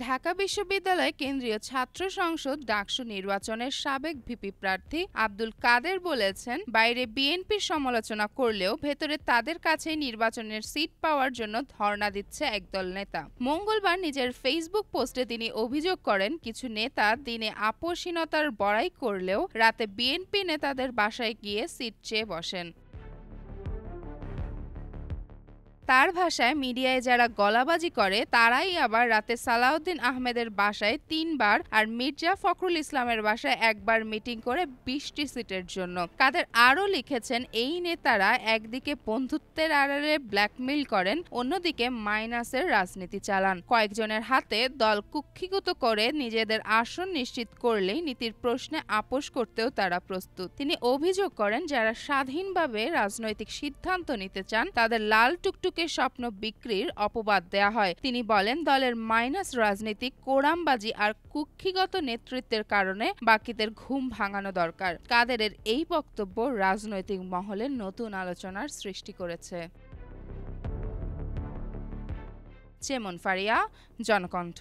ঢাকা বিশ্ববিদ্যালয় কেন্দ্রীয় ছাত্র সংসদ ডাকসু নির্বাচনের সাবেক ভিপি প্রার্থী আব্দুল কাদের বলেছেন, বাইরে বিএনপির সমালোচনা করলেও ভেতরে তাদের কাছেই নির্বাচনের সিট পাওয়ার জন্য ধর্ণা দিচ্ছে একদল নেতা। মঙ্গলবার নিজের ফেসবুক পোস্টে তিনি অভিযোগ করেন, কিছু নেতা দিনে আপোষহীনতার বড়াই করলেও রাতে বিএনপি নেতাদের বাসায় গিয়ে সিট চেয়ে বসেন। তার ভাষায়, মিডিয়ায় যারা গলাবাজি করে তারাই আবার রাতে সালাউদ্দিন আহমেদের বাসায় ৩ বার আর মির্জা ফখরুল ইসলামের বাসায় একবার মিটিং করে ২০টি সিটের জন্য। কাদের আরও লিখেছেন, এই নেতারা একদিকে বন্ধুত্বের আড়ালে ব্ল্যাকমেইল করেন, অন্যদিকে মাইনাসের রাজনীতি চালান। কয়েকজনের হাতে দল কুক্ষিগত করে নিজেদের আসন নিশ্চিত করলেই নীতির প্রশ্নে আপোষ করতেও তারা প্রস্তুত। তিনি অভিযোগ করেন, যারা স্বাধীনভাবে রাজনৈতিক সিদ্ধান্ত নিতে চান তাদের লাল টুকটুকে স্বপ্ন বিক্রির অপবাদ দেয়া হয়। তিনি বলেন, দলের মাইনাস রাজনীতি, কোড়ামবাজি আর কুক্ষিগত নেতৃত্বের কারণে বাকিদের ঘুম ভাঙানো দরকার। কাদেরের এই বক্তব্য রাজনৈতিক মহলে নতুন আলোচনার সৃষ্টি করেছে। চেমন ফারিয়া, জনকণ্ঠ।